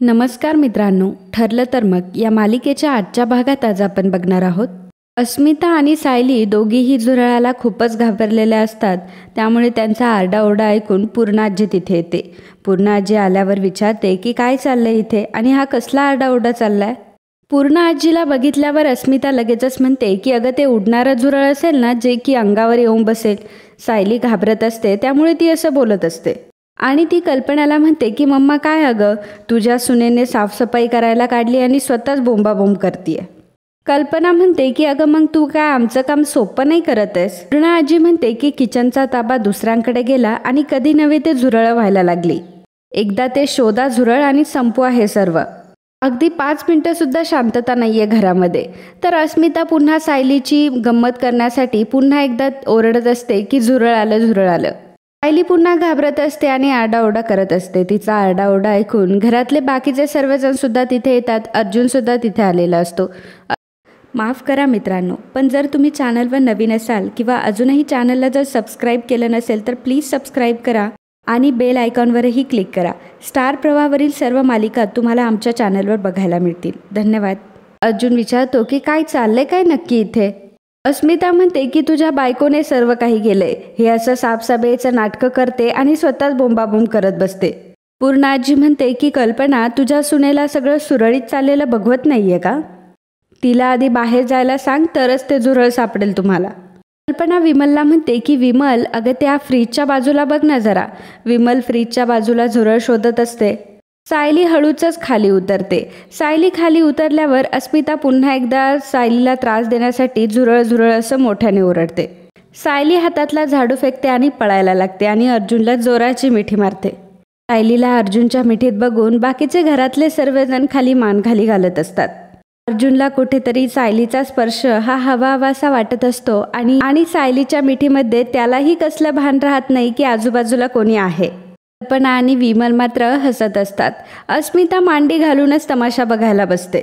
नमस्कार मित्रांनो, ठरलं तर मग या मालिकेच्या आजच्या भागात आज आपण बघणार आहोत. अस्मिता आणि सायली दोघीही झुरळाला खूपच घाबरलेल्या असतात. त्यामुळे त्यांचा आरडाओरडा ऐकून पूर्णा आजी तिथे येते. पूर्णा आजी आल्यावर विचारते की काय चाललंय इथे आणि हा कसला आरडाओरडा चाललाय. पूर्णा आजीला बघितल्यावर अस्मिता लगेचच म्हणते की अगं ते उडणारं झुरळ असेल ना, जे की अंगावर येऊन बसेल. सायली घाबरत असते, त्यामुळे ती असं बोलत असते. आणि ती कल्पनाला म्हणते की मम्मा काय अगं, तुझ्या सुनेने साफसफाई करायला काढली आणि स्वतःच बोंबाबोंब करतीये. कल्पना म्हणते की अगं मग तू काय आमचं काम सोपं नाही करत आहेस. पूर्णा आजी म्हणते की किचनचा ताबा दुसऱ्यांकडे गेला आणि कधी नव्हे ते झुरळं व्हायला लागली. एकदा ते शोधा झुरळ आणि संपवा हे सर्व. अगदी 5 मिनिटं सुद्धा शांतता नाहीये घरामध्ये. तर अस्मिता पुन्हा सायलीची गंमत करण्यासाठी पुन्हा एकदा ओरडत असते की झुरळ आलं झुरळ आलं. सायली पुन्हा घाबरत असते आणि आरडाओरडा करत असते. तिचा आरडाओरडा ऐकून घरातले बाकीचे सर्वजण सुद्धा तिथे येतात. अर्जुन सुद्धा तिथे आलेला असतो. माफ करा मित्रांनो, पण जर तुम्ही चॅनलवर नवीन असाल किंवा अजूनही चॅनलला जर सबस्क्राईब केलं नसेल तर प्लीज सबस्क्राईब करा आणि बेल आयकॉनवरही क्लिक करा. स्टार प्रवाहावरील सर्व मालिका तुम्हाला आमच्या चॅनलवर बघायला मिळतील. धन्यवाद. अर्जुन विचारतो की काय चाललंय काय नक्की इथे. अस्मिता म्हणते की तुझ्या बायकोने सर्व काही केलंय. हे असं साफसफाईचं नाटकं करते आणि स्वतःच बोंबाबोंब करत बसते. पूर्णा आजी म्हणते की कल्पना, तुझ्या सुनेला सगळं सुरळीत चाललेलं बघवत नाहीये का? तिला आधी बाहेर जायला सांग, तरच ते झुरळ सापडेल तुम्हाला. कल्पना विमलला म्हणते की विमल, अगं त्या फ्रीजच्या बाजूला बघ ना जरा. विमल फ्रीजच्या बाजूला झुरळ शोधत असते. सायली हळूच खाली उतरते. सायली खाली उतरल्यावर अस्मिता पुन्हा एकदा सायलीला त्रास देण्यासाठी झुरळ झुरळ असं मोठ्याने ओरडते. सायली हातातला झाडू फेकते आणि पळायला लागते आणि अर्जुनला जोराची मिठी मारते. सायलीला अर्जुनच्या मिठीत बघून बाकीचे घरातले सर्वजण खाली मान खाली घालत असतात. अर्जुनला कुठेतरी सायलीचा स्पर्श हा हवाहवासा वाटत असतो आणि सायलीच्या मिठीमध्ये त्यालाही कसलं भान राहत नाही की आजूबाजूला कोणी आहे. कल्पना आणि विमल मात्र हसत असतात. अस्मिता मांडी घालूनच तमाशा बघायला बसते.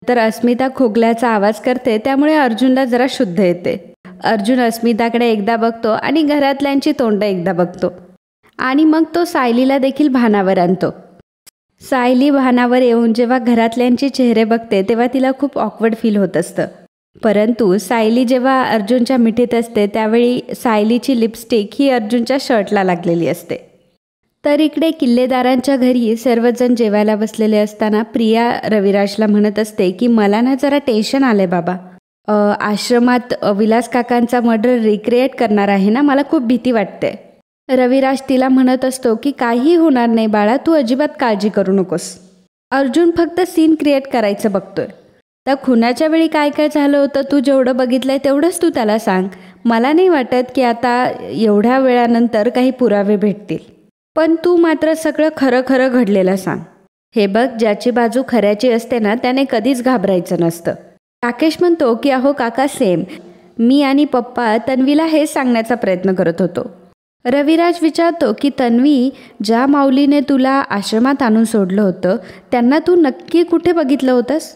तर अस्मिता खोकल्याचा आवाज करते, त्यामुळे अर्जुनला जरा शुद्ध येते. अर्जुन अस्मिताकडे एकदा बघतो आणि घरातल्यांची तोंड एकदा बघतो आणि मग तो सायलीला देखील भानावर आणतो. सायली भानावर येऊन जेव्हा घरातल्यांचे चेहरे बघते तेव्हा तिला खूप ऑकवर्ड फील होत असतं. परंतु सायली जेव्हा अर्जुनच्या मिठीत असते त्यावेळी सायलीची लिपस्टिक ही अर्जुनच्या शर्टला लागलेली असते. तर इकडे किल्लेदारांच्या घरी सर्वजण जेवायला बसलेले असताना प्रिया रविराजला म्हणत असते की मला ना जरा टेन्शन आलंय बाबा. आश्रमात विलास काकांचा मर्डर रिक्रिएट करणार आहे ना, मला खूप भीती वाटते. रविराज तिला म्हणत असतो की काही होणार नाही बाळा, तू अजिबात काळजी करू नकोस. अर्जुन फक्त सीन क्रिएट करायचं बघतोय. त्या खुनाच्या वेळी काय काय झालं होतं तू जेवढं बघितलंय तेवढंच तू त्याला सांग. मला नाही वाटत की आता एवढ्या वेळानंतर काही पुरावे भेटतील. पण तू मात्र सगळं खरं खरं घडलेलं सांग. हे बघ, ज्याची बाजू खऱ्याची असते ना त्याने कधीच घाबरायचं नसतं. राकेश म्हणतो की अहो काका, सेम. मी आणि पप्पा तन्वीला हेच सांगण्याचा प्रयत्न करत होतो. रविराज विचारतो की तन्वी, ज्या माऊलीने तुला आश्रमात आणून सोडलं होतं त्यांना तू नक्की कुठे बघितलं होतंस?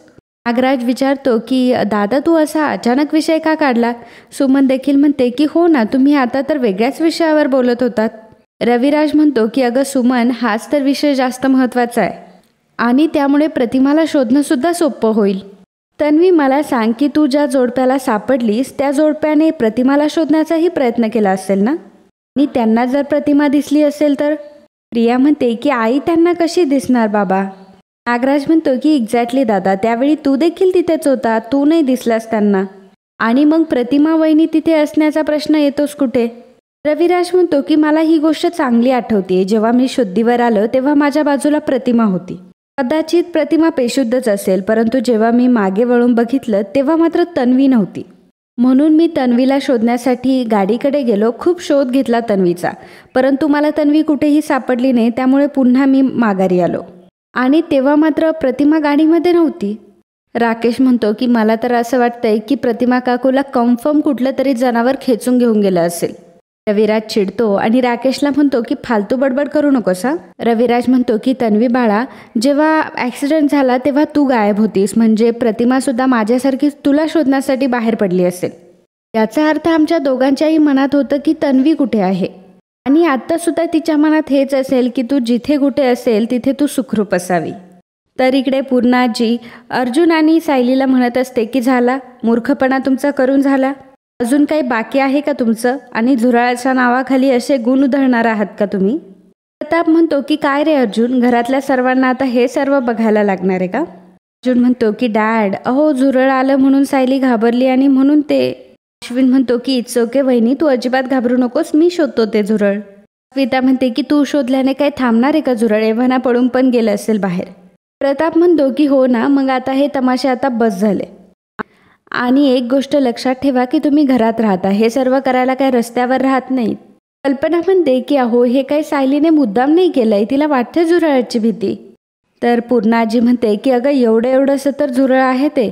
नागराज विचारतो की दादा तू असा अचानक विषय का काढला? सुमन देखील म्हणते की हो ना, तुम्ही आता तर वेगळ्याच विषयावर बोलत होतात. रविराज म्हणतो की अगं सुमन, हाच तर विषय जास्त महत्त्वाचा आहे आणि त्यामुळे प्रतिमाला शोधणं सुद्धा सोपं होईल. तन्वी, मला सांग की तू ज्या जोडप्याला सापडलीस त्या जोडप्याने प्रतिमाला शोधण्याचाही प्रयत्न केला असेल ना? आणि त्यांना जर प्रतिमा दिसली असेल तर? प्रिया म्हणते की आई त्यांना कशी दिसणार बाबा? नागराज म्हणतो की एक्झॅक्टली दादा, त्यावेळी तू देखील तिथेच होता, तू नाही दिसलास त्यांना. आणि मग प्रतिमा वहिनी तिथे असण्याचा प्रश्न येतोच कुठे? रविराज म्हणतो की मला ही गोष्ट चांगली आठवते. जेव्हा मी शुद्धीवर आलो तेव्हा माझ्या बाजूला प्रतिमा होती. कदाचित प्रतिमा बेशुद्धच असेल, परंतु जेव्हा मी मागे वळून बघितलं तेव्हा मात्र तन्वी नव्हती. म्हणून मी तन्वीला शोधण्यासाठी गाडीकडे गेलो. खूप शोध घेतला तन्वीचा, परंतु मला तन्वी कुठेही सापडली नाही. त्यामुळे पुन्हा मी माघारी आलो आणि तेव्हा मात्र प्रतिमा गाडीमध्ये नव्हती. राकेश म्हणतो की मला तर असं वाटतंय की प्रतिमा काकूला कन्फर्म कुठलं तरी जनावर खेचून घेऊन गेलं असेल. रविराज चिडतो आणि राकेशला म्हणतो की फालतू बडबड करू नकोस हा. रविराज म्हणतो की तन्वी बाळा, जेव्हा ॲक्सिडेंट झाला तेव्हा तू गायब होतीस, म्हणजे प्रतिमासुद्धा माझ्यासारखीच तुला शोधण्यासाठी बाहेर पडली असेल. याचा अर्थ आमच्या दोघांच्याही मनात होतं की तन्वी कुठे आहे आणि आत्तासुद्धा तिच्या मनात हेच असेल की तू जिथे कुठे असेल तिथे तू सुखरूप असावी. तर इकडे पूर्णाजी अर्जुन आणि सायलीला म्हणत असते की झाला, मूर्खपणा तुमचा करून झाला, अजून काही बाकी आहे का तुमचं, आणि झुरळाच्या नावाखाली असे गुण उधळणार आहात का तुम्ही. प्रताप म्हणतो की काय रे अर्जुन, घरातल्या सर्वांना आता हे सर्व बघायला लागणार आहे का. अर्जुन म्हणतो की डॅड, अहो झुरळ आलं म्हणून सायली घाबरली आणि म्हणून ते. अश्विन म्हणतो की इट्स ओके वहिनी, तू अजिबात घाबरू नकोस, मी शोधतो ते झुरळ. स्मिता म्हणते की तू शोधल्याने काय थांबणार आहे का झुरळ, एव्हाना पडून पण गेलं असेल बाहेर. प्रताप म्हणतो की हो ना, मग आता हे तमाशे आता बस झाले. आणि एक गोष्ट लक्षात ठेवा की तुम्ही घरात राहता, हे सर्व करायला काय रस्त्यावर राहत नाहीत. कल्पना म्हणते की अहो हे काही सायलीने मुद्दाम नाही केलंय, तिला वाटते झुरळाची भीती. तर पूर्णाजी म्हणते की अगं एवढंसं तर झुरळ आहे ते.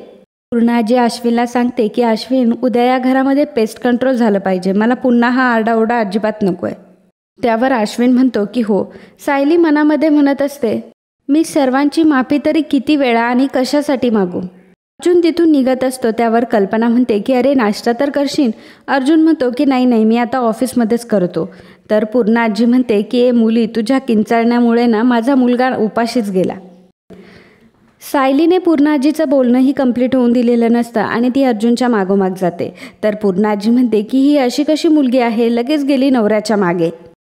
पूर्णाजी अश्विनला सांगते की अश्विन, उद्या या घरामध्ये पेस्ट कंट्रोल झालं पाहिजे, मला पुन्हा हा आरडाओरडा अजिबात नको आहे. त्यावर अश्विन म्हणतो की हो. सायली मनामध्ये म्हणत असते मी सर्वांची माफी तरी किती वेळा आणि कशासाठी मागू. अर्जुन तिथून निघत असतो. त्यावर कल्पना म्हणते की अरे नाश्ता तर करशील. अर्जुन म्हणतो की नाही मी आता ऑफिसमध्येच करतो. तर पूर्णाजी म्हणते की ए मुली, तुझ्या किंचाळण्यामुळे ना माझा मुलगा उपाशीच गेला. सायलीने पूर्णाजीचं बोलणंही कंप्लीट होऊन दिलेलं नसतं आणि ती अर्जुनच्या मागोमाग जाते. तर पूर्णाजी म्हणते की ही अशी कशी मुलगी आहे, लगेच गेली नवऱ्याच्या मागे.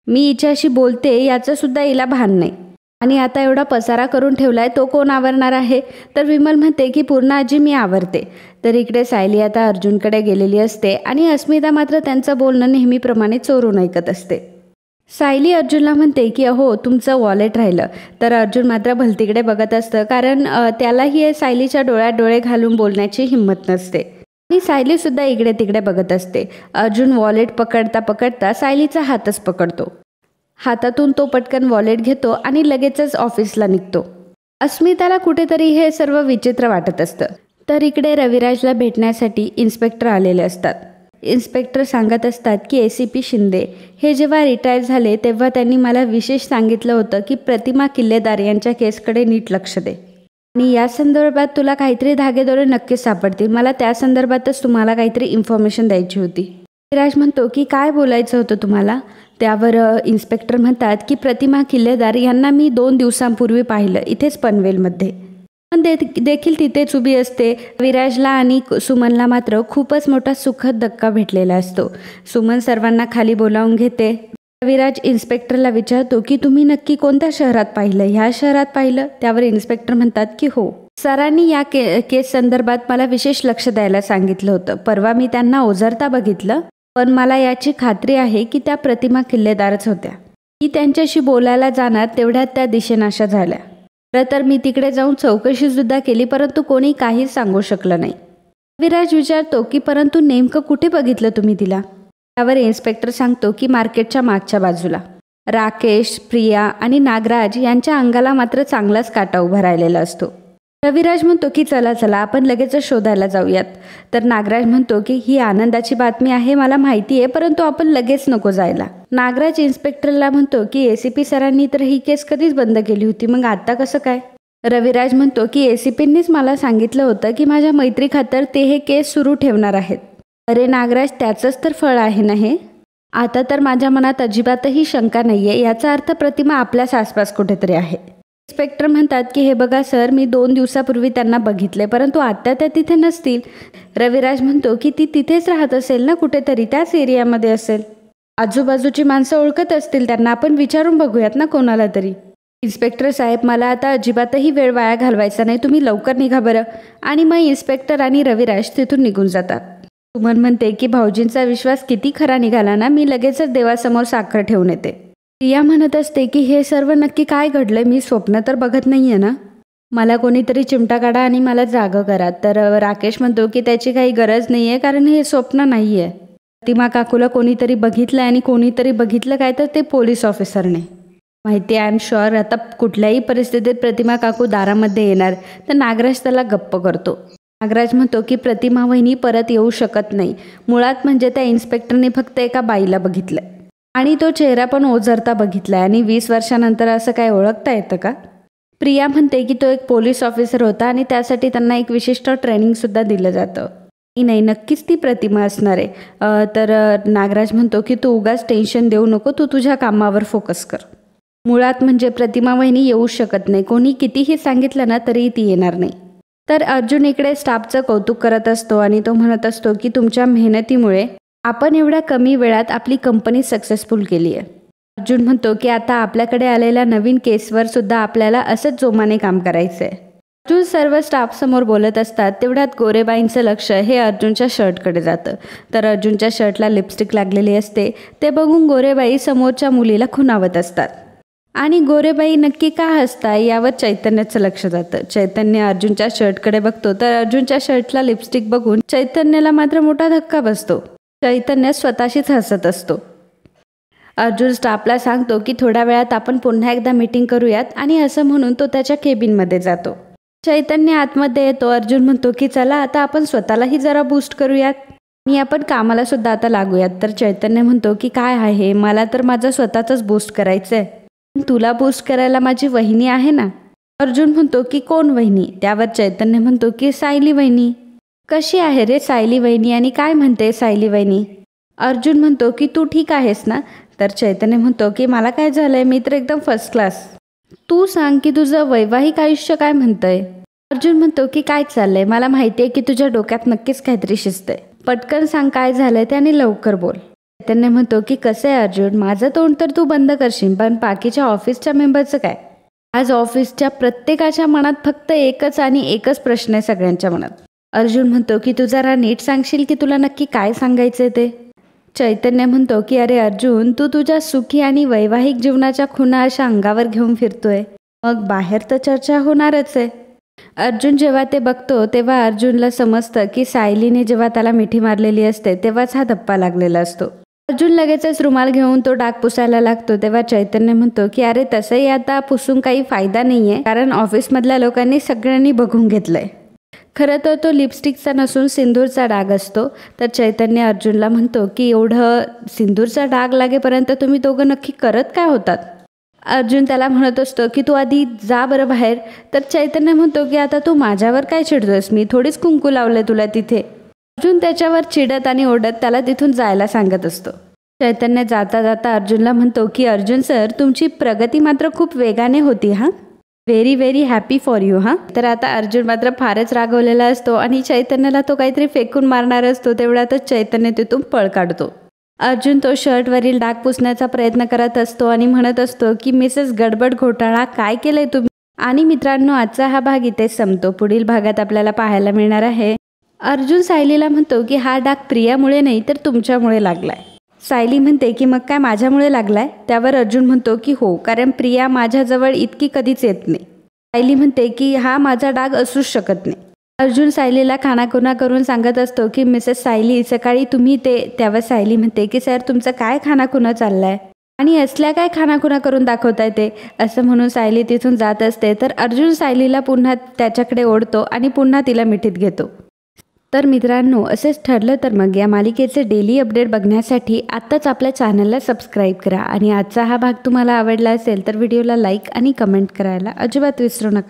मी हिच्याशी बोलते याचंसुद्धा हिला भान नाही, आणि आता एवढा पसारा करून ठेवलाय, तो कोण आवरणार आहे. तर विमल म्हणते की पूर्णाजी मी आवरते. तर इकडे सायली आता अर्जुनकडे गेलेली असते आणि अस्मिता मात्र त्यांचं बोलणं नेहमीप्रमाणे चोरून ऐकत असते. सायली अर्जुनला म्हणते की अहो तुमचं वॉलेट राहिलं. तर अर्जुन मात्र भलतीकडे बघत असतं, कारण त्यालाही सायलीच्या डोळ्यात डोळे घालून बोलण्याची हिंमत नसते. आणि सायलीसुद्धा इकडे तिकडे बघत असते. अर्जुन वॉलेट पकडता पकडता सायलीचा हातच पकडतो. हातातून तो पटकन वॉलेट घेतो आणि लगेचच ऑफिसला निघतो. अस्मिताला कुठेतरी हे सर्व विचित्र वाटत असतं. तर इकडे रविराजला भेटण्यासाठी इन्स्पेक्टर आलेले असतात. इन्स्पेक्टर सांगत असतात की ACP शिंदे हे जेव्हा रिटायर झाले तेव्हा त्यांनी मला विशेष सांगितलं होतं की प्रतिमा किल्लेदार यांच्या केसकडे नीट लक्ष दे, आणि या संदर्भात तुला काहीतरी धागेदोरे नक्कीच सापडतील. मला त्या संदर्भातच तुम्हाला काहीतरी इन्फॉर्मेशन द्यायची होती. रविराज म्हणतो की काय बोलायचं होतं तुम्हाला. त्यावर इन्स्पेक्टर म्हणतात की प्रतिमा किल्लेदार यांना मी 2 दिवसांपूर्वी पाहिलं, इथेच पनवेलमध्ये. पण देखील तिथेच उभी असते. विराजला आणि सुमनला मात्र खूपच मोठा सुखद धक्का भेटलेला असतो. सुमन सर्वांना खाली बोलावून घेते. विराज इन्स्पेक्टरला विचारतो की तुम्ही नक्की कोणत्या शहरात पाहिलं, ह्या शहरात पाहिलं. त्यावर इन्स्पेक्टर म्हणतात की हो, सरांनी या केस संदर्भात मला विशेष लक्ष द्यायला सांगितलं होतं. परवा मी त्यांना ओझरता बघितलं, पण मला याची खात्री आहे की त्या प्रतिमा किल्लेदारच होत्या. मी त्यांच्याशी बोलायला जाणार तेवढ्यात त्या दिशेनाशा झाल्या. तर मी तिकडे जाऊन चौकशीसुद्धा केली, परंतु कोणी काहीच सांगू शकलं नाही. विराज विचारतो की परंतु नेमकं कुठे बघितलं तुम्ही तिला. त्यावर इन्स्पेक्टर सांगतो की मार्केटच्या मागच्या बाजूला. राकेश, प्रिया आणि नागराज यांच्या अंगाला मात्र चांगलाच काटा उभा राहिलेला असतो. रविराज म्हणतो की चला आपण लगेचच शोधायला जाऊयात. तर नागराज म्हणतो की ही आनंदाची बातमी आहे, मला माहिती आहे, परंतु आपण लगेच नको जायला. नागराज इन्स्पेक्टरला म्हणतो की ACP सरांनी तर ही केस कधीच बंद केली होती, मग आता कसं काय. रविराज म्हणतो की ACPंनीच मला सांगितलं होतं की माझ्या मैत्री खातर ते हे केस सुरू ठेवणार आहेत. अरे नागराज, त्याचंच तर फळ आहे ना हे. आता तर माझ्या मनात अजिबातही शंका नाहीये, याचा अर्थ प्रतिमा आपल्याच आसपास कुठेतरी आहे. इन्स्पेक्टर म्हणतात की हे बघा सर, मी 2 दिवसापूर्वी त्यांना बघितले, परंतु आता त्या तिथे नसतील. रविराज म्हणतो की ती तिथेच राहत असेल ना, कुठेतरी त्याच एरियामध्ये असेल. आजूबाजूची माणसं ओळखत असतील त्यांना, आपण विचारून बघूयात ना कोणाला तरी. इन्स्पेक्टर साहेब, मला आता अजिबातही वेळ वाया घालवायचा नाही, तुम्ही लवकर निघा बरं. आणि मग इन्स्पेक्टर आणि रविराज तिथून निघून जातात. सुमन म्हणते की भाऊजींचा विश्वास किती खरा निघाला ना, मी लगेचच देवासमोर साखर ठेवून येते. प्रिया म्हणत असते की हे सर्व नक्की काय घडलंय, मी स्वप्न तर बघत नाहीये ना, मला कोणीतरी चिमटा काढा आणि मला जागं करा. तर राकेश म्हणतो की त्याची काही गरज नाहीये, कारण हे स्वप्न नाहीये. प्रतिमा काकूला कोणीतरी बघितलं, आणि कोणीतरी बघितलं काय तर ते पोलीस ऑफिसरने. माहिती आहे, आय एम शुअर आता कुठल्याही परिस्थितीत प्रतिमा काकू दारामध्ये येणार. तर नागराज त्याला गप्प करतो. नागराज म्हणतो की प्रतिमा वहिनी परत येऊ शकत नाही. मुळात म्हणजे त्या इन्स्पेक्टरने फक्त एका बाईला बघितलंय, आणि तो चेहरा पण ओझरता बघितलाय, आणि 20 वर्षानंतर असं काय ओळखता येतं का. प्रिया म्हणते की तो एक पोलीस ऑफिसर होता आणि त्यासाठी त्यांना एक विशिष्ट ट्रेनिंगसुद्धा दिलं जातं. नाही, नक्कीच ती प्रतिमा असणार आहे. तर नागराज म्हणतो की तू उगाच टेन्शन देऊ नको, तू तुझ्या कामावर फोकस कर. मुळात म्हणजे प्रतिमा वहिनी येऊ शकत नाही, कोणी कितीही सांगितलं ना तरीही ती येणार नाही. तर अर्जुन इकडे स्टाफचं कौतुक करत असतो आणि तो म्हणत असतो की तुमच्या मेहनतीमुळे आपण एवढ्या कमी वेळात आपली कंपनी सक्सेसफुल केली आहे. अर्जुन म्हणतो की आता आपल्याकडे आलेल्या नवीन केसवर सुद्धा आपल्याला असंच जोमाने काम करायचं आहे. अर्जुन सर्व स्टाफसमोर बोलत असतात तेवढ्यात गोरेबाईंचं लक्ष हे अर्जुनच्या शर्टकडे जातं. तर अर्जुनच्या शर्टला लिपस्टिक लागलेली असते. ते बघून गोरेबाई समोरच्या मुलीला खुणावत असतात आणि गोरेबाई नक्की का हसताय यावर चैतन्याचं लक्ष जातं. चैतन्य अर्जुनच्या शर्टकडे बघतो तर अर्जुनच्या शर्टला लिपस्टिक बघून चैतन्याला मात्र मोठा धक्का बसतो. चैतन्य स्वतःशीच हसत असतो. अर्जुन स्टाफला सांगतो की थोड्या वेळात आपण पुन्हा एकदा मीटिंग करूयात आणि असं म्हणून तो त्याच्या केबिनमध्ये जातो. चैतन्य आतमध्ये येतो. अर्जुन म्हणतो की चला आता आपण स्वतःलाही जरा बूस्ट करूयात आणि आपण कामाला सुद्धा आता लागूयात. तर चैतन्य म्हणतो की काय आहे, मला तर माझं स्वतःच बूस्ट करायचं आहे. तुला बूस्ट करायला माझी वहिनी आहे ना. अर्जुन म्हणतो की कोण वहिनी. त्यावर चैतन्य म्हणतो की सायली वहिनी. कशी आहे रे सायली वहिनी आणि काय म्हणते सायली वहिनी. अर्जुन म्हणतो की तू ठीक आहेस ना. तर चैतन्य म्हणतो की मला काय झालंय, मी तर एकदम फर्स्ट क्लास. तू सांग की तुझं वैवाहिक आयुष्य काय म्हणतंय. अर्जुन म्हणतो की काय चाललंय, मला माहिती आहे की तुझ्या डोक्यात नक्कीच काहीतरी शिजतंय. पटकन सांग काय झालंय ते आणि लवकर बोल. चैतन्य म्हणतो की कसं आहे अर्जुन, माझं तोंड तर तू बंद करशील पण बाकीच्या ऑफिसच्या मेंबरचं काय. आज ऑफिसच्या प्रत्येकाच्या मनात फक्त एकच आणि एकच प्रश्न आहे सगळ्यांच्या मनात. अर्जुन म्हणतो की तू जरा नीट सांगशील की तुला नक्की काय सांगायचंय ते. चैतन्य म्हणतो की अरे अर्जुन, तू तुझ्या सुखी आणि वैवाहिक जीवनाच्या खुणा अशा अंगावर घेऊन फिरतोय, मग बाहेर तर चर्चा होणारच आहे. अर्जुन जेव्हा ते बघतो तेव्हा अर्जुनला समजतं की सायलीने जेव्हा त्याला मिठी मारलेली असते तेव्हाच हा धप्पा लागलेला असतो. अर्जुन लगेचच रुमाल घेऊन तो डाग पुसायला लागतो. तेव्हा चैतन्य म्हणतो की अरे तसंही आता पुसून काही फायदा नाहीये, कारण ऑफिसमधल्या लोकांनी सगळ्यांनी बघून घेतलंय. खरं तर तो लिपस्टिकचा नसून सिंदूरचा डाग असतो. तर चैतन्य अर्जुनला म्हणतो की एवढं सिंदूरचा डाग लागेपर्यंत तुम्ही दोघं नक्की करत काय होतात. अर्जुन त्याला म्हणत असतो की तू आधी जा बरं बाहेर. तर चैतन्य म्हणतो की आता तू माझ्यावर काय चिडतोस, मी थोडीच कुंकू लावलंय तुला तिथे. अर्जुन त्याच्यावर चिडत आणि ओढत त्याला तिथून जायला सांगत असतो. चैतन्य जाता जाता अर्जुनला म्हणतो की अर्जुन सर, तुमची प्रगती मात्र खूप वेगाने होती हां. Very very happy for you हां. तर आता अर्जुन मात्र फारच रागवलेला असतो आणि चैतन्याला तो काहीतरी फेकून मारणार असतो. तेवढ्यातच चैतन्य तिथून पळ काढतो. अर्जुन तो शर्टवरील डाग पुसण्याचा प्रयत्न करत असतो आणि म्हणत असतो की मिसेस गडबड घोटाळा, काय केलंय तुम्ही. आणि मित्रांनो, आजचा हा भाग इथेच संपतो. पुढील भागात आपल्याला पाहायला मिळणार आहे अर्जुन सायलीला म्हणतो की हा डाग प्रियामुळे नाही तर तुमच्यामुळे लागलाय. सायली म्हणते की मग काय माझ्यामुळे लागलाय. त्यावर अर्जुन म्हणतो की हो, कारण प्रिया माझ्याजवळ इतकी कधीच येत नाही. सायली म्हणते की हा माझा डाग असूच शकत नाही. अर्जुन सायलीला खाणाखुणा करून सांगत असतो की मिसेस सायली, सकाळी तुम्ही ते. त्यावर सायली म्हणते की सर, तुमचं काय खाणाखुणा चाललाय आणि असल्या काय खाणाखुणा करून दाखवताय ते. असं म्हणून सायली तिथून जात असते. तर अर्जुन सायलीला पुन्हा त्याच्याकडे ओढतो आणि पुन्हा तिला मिठीत घेतो. तर मित्रांनो, असेच ठरलं तर मग या मालिकेचे डेली अपडेट बघण्यासाठी आत्ताच आपल्या चॅनलला सबस्क्राईब करा. आणि आजचा हा भाग तुम्हाला आवडला असेल तर व्हिडिओला लाईक आणि कमेंट करायला अजिबात विसरू नका.